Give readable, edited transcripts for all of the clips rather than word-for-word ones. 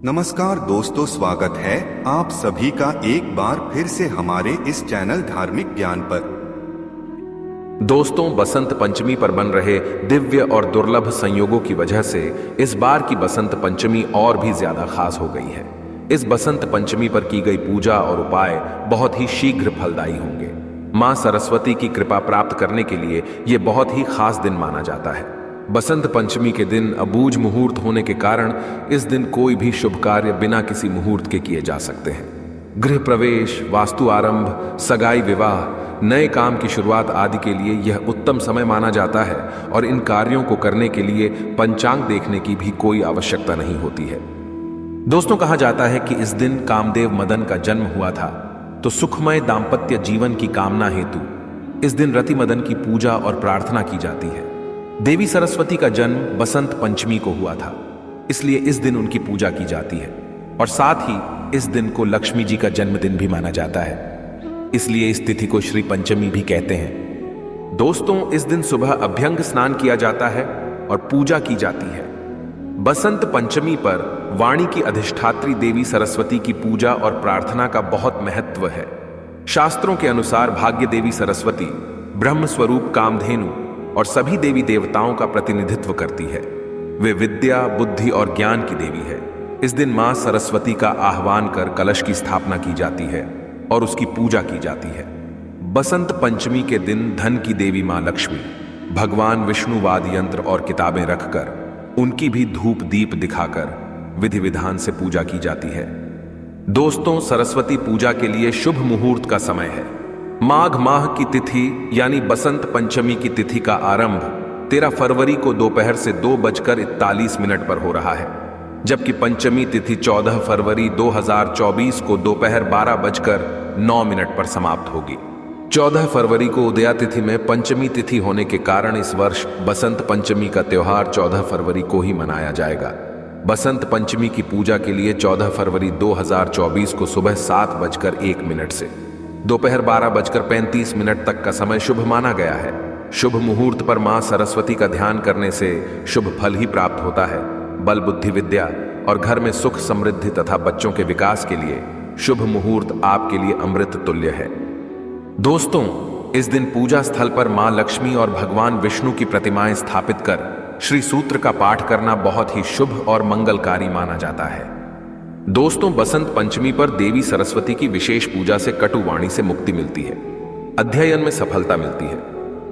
नमस्कार दोस्तों, स्वागत है आप सभी का एक बार फिर से हमारे इस चैनल धार्मिक ज्ञान पर। दोस्तों, बसंत पंचमी पर बन रहे दिव्य और दुर्लभ संयोगों की वजह से इस बार की बसंत पंचमी और भी ज्यादा खास हो गई है। इस बसंत पंचमी पर की गई पूजा और उपाय बहुत ही शीघ्र फलदायी होंगे। मां सरस्वती की कृपा प्राप्त करने के लिए यह बहुत ही खास दिन माना जाता है। बसंत पंचमी के दिन अबूझ मुहूर्त होने के कारण इस दिन कोई भी शुभ कार्य बिना किसी मुहूर्त के किए जा सकते हैं। गृह प्रवेश, वास्तु आरंभ, सगाई, विवाह, नए काम की शुरुआत आदि के लिए यह उत्तम समय माना जाता है और इन कार्यों को करने के लिए पंचांग देखने की भी कोई आवश्यकता नहीं होती है। दोस्तों, कहा जाता है कि इस दिन कामदेव मदन का जन्म हुआ था, तो सुखमय दाम्पत्य जीवन की कामना हेतु इस दिन रति मदन की पूजा और प्रार्थना की जाती है। देवी सरस्वती का जन्म बसंत पंचमी को हुआ था, इसलिए इस दिन उनकी पूजा की जाती है और साथ ही इस दिन को लक्ष्मी जी का जन्मदिन भी माना जाता है, इसलिए इस तिथि को श्री पंचमी भी कहते हैं। दोस्तों, इस दिन सुबह अभ्यंग स्नान किया जाता है और पूजा की जाती है। बसंत पंचमी पर वाणी की अधिष्ठात्री देवी सरस्वती की पूजा और प्रार्थना का बहुत महत्व है। शास्त्रों के अनुसार भाग्य देवी सरस्वती ब्रह्म स्वरूप कामधेनु और सभी देवी देवताओं का प्रतिनिधित्व करती है। वे विद्या, बुद्धि और ज्ञान की देवी है। इस दिन मां सरस्वती का आह्वान कर कलश की स्थापना की जाती है और उसकी पूजा की जाती है। बसंत पंचमी के दिन धन की देवी मां लक्ष्मी, भगवान विष्णु वाद्य यंत्र और किताबें रखकर उनकी भी धूप दीप दिखाकर विधि विधान से पूजा की जाती है। दोस्तों, सरस्वती पूजा के लिए शुभ मुहूर्त का समय है। माघ माह की तिथि यानी बसंत पंचमी की तिथि का आरंभ 13 फरवरी को दोपहर से 2:41 पर हो रहा है, जबकि पंचमी तिथि 14 फरवरी 2024 को दोपहर 12:09 पर समाप्त होगी। 14 फरवरी को उदया तिथि में पंचमी तिथि होने के कारण इस वर्ष बसंत पंचमी का त्योहार 14 फरवरी को ही मनाया जाएगा। बसंत पंचमी की पूजा के लिए 14 फरवरी 2024 को सुबह 7:01 से दोपहर 12:35 तक का समय शुभ माना गया है। शुभ मुहूर्त पर मां सरस्वती का ध्यान करने से शुभ फल ही प्राप्त होता है। बल, बुद्धि, विद्या और घर में सुख समृद्धि तथा बच्चों के विकास के लिए शुभ मुहूर्त आपके लिए अमृत तुल्य है। दोस्तों, इस दिन पूजा स्थल पर मां लक्ष्मी और भगवान विष्णु की प्रतिमाएं स्थापित कर श्री सूत्र का पाठ करना बहुत ही शुभ और मंगलकारी माना जाता है। दोस्तों, बसंत पंचमी पर देवी सरस्वती की विशेष पूजा से कटुवाणी से मुक्ति मिलती है, अध्ययन में सफलता मिलती है,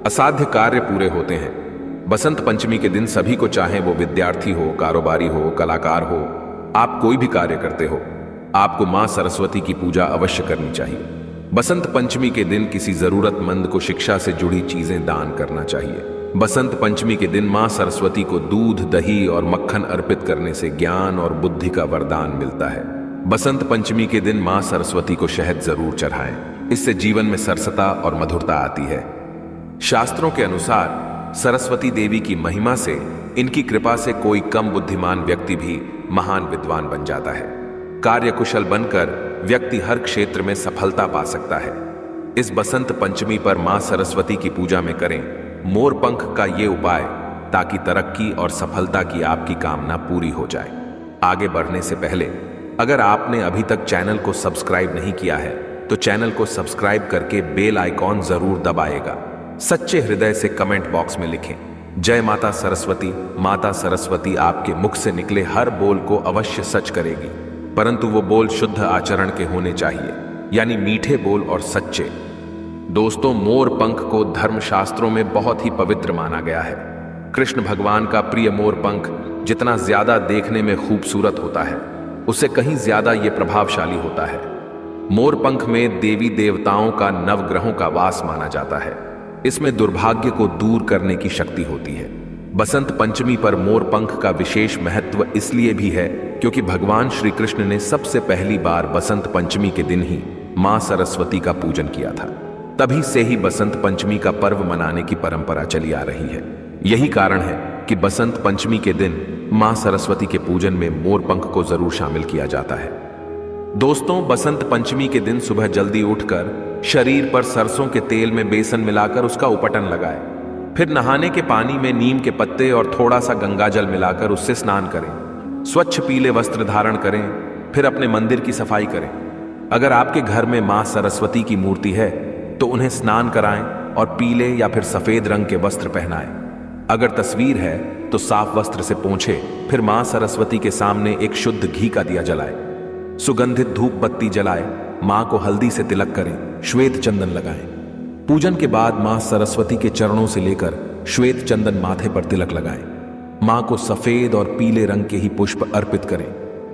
असाध्य कार्य पूरे होते हैं। बसंत पंचमी के दिन सभी को, चाहे वो विद्यार्थी हो, कारोबारी हो, कलाकार हो, आप कोई भी कार्य करते हो, आपको मां सरस्वती की पूजा अवश्य करनी चाहिए। बसंत पंचमी के दिन किसी जरूरतमंद को शिक्षा से जुड़ी चीजें दान करना चाहिए। बसंत पंचमी के दिन मां सरस्वती को दूध, दही और मक्खन अर्पित करने से ज्ञान और बुद्धि का वरदान मिलता है। बसंत पंचमी के दिन मां सरस्वती को शहद जरूर चढ़ाएं, इससे जीवन में सरसता और मधुरता आती है। शास्त्रों के अनुसार सरस्वती देवी की महिमा से, इनकी कृपा से कोई कम बुद्धिमान व्यक्ति भी महान विद्वान बन जाता है। कार्यकुशल बनकर व्यक्ति हर क्षेत्र में सफलता पा सकता है। इस बसंत पंचमी पर मां सरस्वती की पूजा में करें मोर पंख का ये उपाय, ताकि तरक्की और सफलता की आपकी कामना पूरी हो जाए। आगे बढ़ने से पहले अगर आपने अभी तक चैनल को सब्सक्राइब नहीं किया है तो चैनल को सब्सक्राइब करके बेल आइकॉन जरूर दबाएगा। सच्चे हृदय से कमेंट बॉक्स में लिखें, जय माता सरस्वती। माता सरस्वती आपके मुख से निकले हर बोल को अवश्य सच करेगी, परंतु वो बोल शुद्ध आचरण के होने चाहिए, यानी मीठे बोल और सच्चे। दोस्तों, मोर पंख को धर्मशास्त्रों में बहुत ही पवित्र माना गया है। कृष्ण भगवान का प्रिय मोर पंख जितना ज्यादा देखने में खूबसूरत होता है, उससे कहीं ज्यादा ये प्रभावशाली होता है। मोर पंख में देवी देवताओं का, नवग्रहों का वास माना जाता है। इसमें दुर्भाग्य को दूर करने की शक्ति होती है। बसंत पंचमी पर मोर पंख का विशेष महत्व इसलिए भी है क्योंकि भगवान श्री कृष्ण ने सबसे पहली बार बसंत पंचमी के दिन ही मां सरस्वती का पूजन किया था। तभी से ही बसंत पंचमी का पर्व मनाने की परंपरा चली आ रही है। यही कारण है कि बसंत पंचमी के दिन मां सरस्वती के पूजन में मोर पंख को जरूर शामिल किया जाता है। दोस्तों, बसंत पंचमी के दिन सुबह जल्दी उठकर शरीर पर सरसों के तेल में बेसन मिलाकर उसका उपटन लगाएं। फिर नहाने के पानी में नीम के पत्ते और थोड़ा सा गंगा जल मिलाकर उससे स्नान करें। स्वच्छ पीले वस्त्र धारण करें, फिर अपने मंदिर की सफाई करें। अगर आपके घर में मां सरस्वती की मूर्ति है तो उन्हें स्नान कराएं और पीले या फिर सफेद रंग के वस्त्र पहनाएं। अगर तस्वीर है तो साफ वस्त्र से पोंछे, फिर मां सरस्वती के सामने एक शुद्ध घी का दिया जलाएं। सुगंधित धूप बत्ती जलाएं, मां को हल्दी से तिलक करें, श्वेत चंदन लगाएं। पूजन के बाद मां सरस्वती के चरणों से लेकर श्वेत चंदन माथे पर तिलक लगाएं। मां को सफेद और पीले रंग के ही पुष्प अर्पित करें।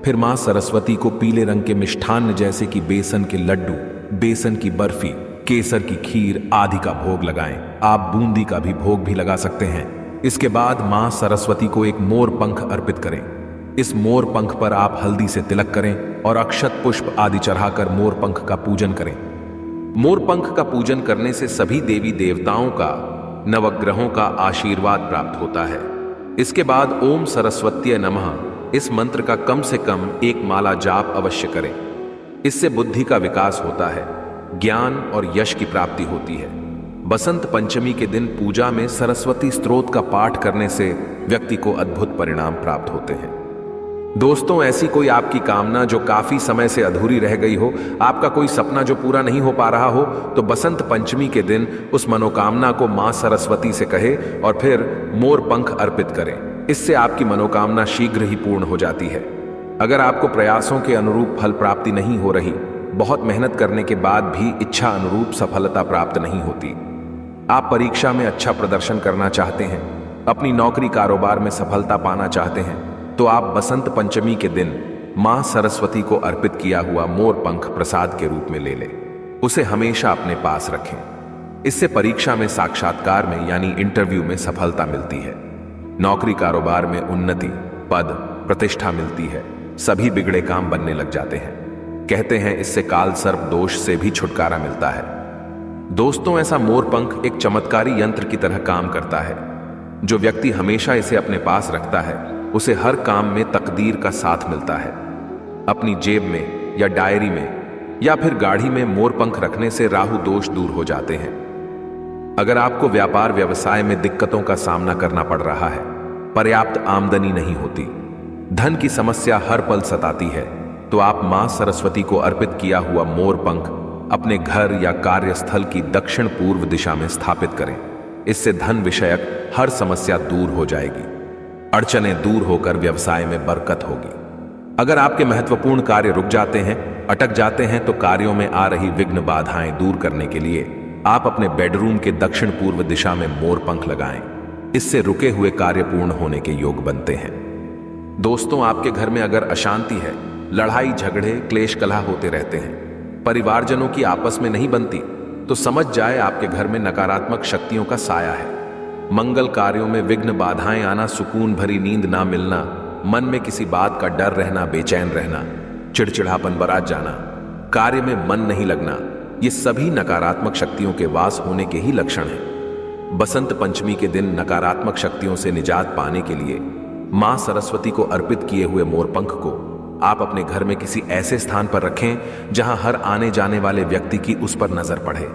फिर मां सरस्वती को पीले रंग के मिष्ठान्न जैसे कि बेसन के लड्डू, बेसन की बर्फी, केसर की खीर आदि का भोग लगाएं। आप बूंदी का भी भोग भी लगा सकते हैं। इसके बाद मां सरस्वती को एक मोर पंख अर्पित करें। इस मोर पंख पर आप हल्दी से तिलक करें और अक्षत पुष्प आदि चढ़ाकर मोर पंख का पूजन करें। मोर पंख का पूजन करने से सभी देवी देवताओं का, नवग्रहों का आशीर्वाद प्राप्त होता है। इसके बाद ओम सरस्वत्यै नमः इस मंत्र का कम से कम एक माला जाप अवश्य करें। इससे बुद्धि का विकास होता है, ज्ञान और यश की प्राप्ति होती है। बसंत पंचमी के दिन पूजा में सरस्वती स्तोत्र का पाठ करने से व्यक्ति को अद्भुत परिणाम प्राप्त होते हैं। दोस्तों, ऐसी कोई आपकी कामना जो काफी समय से अधूरी रह गई हो, आपका कोई सपना जो पूरा नहीं हो पा रहा हो, तो बसंत पंचमी के दिन उस मनोकामना को मां सरस्वती से कहे और फिर मोर पंख अर्पित करें। इससे आपकी मनोकामना शीघ्र ही पूर्ण हो जाती है। अगर आपको प्रयासों के अनुरूप फल प्राप्ति नहीं हो रही, बहुत मेहनत करने के बाद भी इच्छा अनुरूप सफलता प्राप्त नहीं होती, आप परीक्षा में अच्छा प्रदर्शन करना चाहते हैं, अपनी नौकरी कारोबार में सफलता पाना चाहते हैं, तो आप बसंत पंचमी के दिन मां सरस्वती को अर्पित किया हुआ मोर पंख प्रसाद के रूप में ले लें। उसे हमेशा अपने पास रखें। इससे परीक्षा में, साक्षात्कार में यानी इंटरव्यू में सफलता मिलती है। नौकरी कारोबार में उन्नति, पद, प्रतिष्ठा मिलती है। सभी बिगड़े काम बनने लग जाते हैं। कहते हैं इससे काल सर्प दोष से भी छुटकारा मिलता है। दोस्तों, ऐसा मोर पंख एक चमत्कारी यंत्र की तरह काम करता है। जो व्यक्ति हमेशा इसे अपने पास रखता है, उसे हर काम में तकदीर का साथ मिलता है। अपनी जेब में या डायरी में या फिर गाड़ी में मोर पंख रखने से राहु दोष दूर हो जाते हैं। अगर आपको व्यापार व्यवसाय में दिक्कतों का सामना करना पड़ रहा है, पर्याप्त आमदनी नहीं होती, धन की समस्या हर पल सताती है, तो आप मां सरस्वती को अर्पित किया हुआ मोर पंख अपने घर या कार्यस्थल की दक्षिण पूर्व दिशा में स्थापित करें। इससे धन विषयक हर समस्या दूर हो जाएगी, अड़चनें दूर होकर व्यवसाय में बरकत होगी। अगर आपके महत्वपूर्ण कार्य रुक जाते हैं, अटक जाते हैं, तो कार्यों में आ रही विघ्न बाधाएं दूर करने के लिए आप अपने बेडरूम के दक्षिण पूर्व दिशा में मोर पंख लगाएं। इससे रुके हुए कार्य पूर्ण होने के योग बनते हैं। दोस्तों, आपके घर में अगर अशांति है, लड़ाई झगड़े क्लेश कलह होते रहते हैं, परिवारजनों की आपस में नहीं बनती, तो समझ जाए आपके घर में नकारात्मक शक्तियों का साया है। मंगल कार्यों में विघ्न बाधाएं आना, सुकून भरी नींद ना मिलना, मन में किसी बात का डर रहना, बेचैन रहना, चिड़चिड़ापन बरत जाना, कार्य में मन नहीं लगना, ये सभी नकारात्मक शक्तियों के वास होने के ही लक्षण हैं। बसंत पंचमी के दिन नकारात्मक शक्तियों से निजात पाने के लिए मां सरस्वती को अर्पित किए हुए मोरपंख को आप अपने घर में किसी ऐसे स्थान पर रखें जहां हर आने जाने वाले व्यक्ति की उस पर नजर पड़े।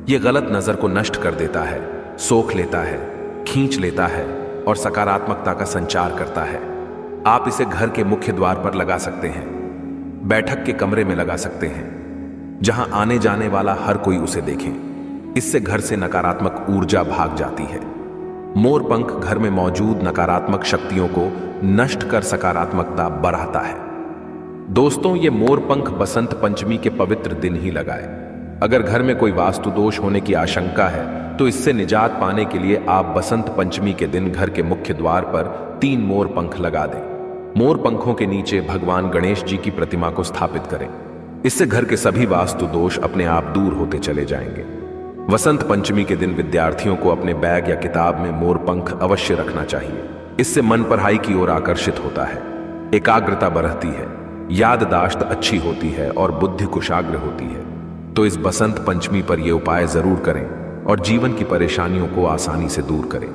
यह गलत नजर को नष्ट कर देता है, सोख लेता है, खींच लेता है और सकारात्मकता का संचार करता है। आप इसे घर के मुख्य द्वार पर लगा सकते हैं, बैठक के कमरे में लगा सकते हैं, जहां आने जाने वाला हर कोई उसे देखे। इससे घर से नकारात्मक ऊर्जा भाग जाती है। मोर पंख घर में मौजूद नकारात्मक शक्तियों को नष्ट कर सकारात्मकता बढ़ाता है। दोस्तों, ये मोर पंख बसंत पंचमी के पवित्र दिन ही लगाए। अगर घर में कोई वास्तु दोष होने की आशंका है तो इससे निजात पाने के लिए आप बसंत पंचमी के दिन घर के मुख्य द्वार पर 3 मोर पंख लगा दें। मोर पंखों के नीचे भगवान गणेश जी की प्रतिमा को स्थापित करें। इससे घर के सभी वास्तु दोष अपने आप दूर होते चले जाएंगे। वसंत पंचमी के दिन विद्यार्थियों को अपने बैग या किताब में मोर पंख अवश्य रखना चाहिए। इससे मन पढ़ाई की ओर आकर्षित होता है, एकाग्रता बढ़ती है, याददाश्त अच्छी होती है और बुद्धि कुशाग्र होती है। तो इस बसंत पंचमी पर यह उपाय जरूर करें और जीवन की परेशानियों को आसानी से दूर करें।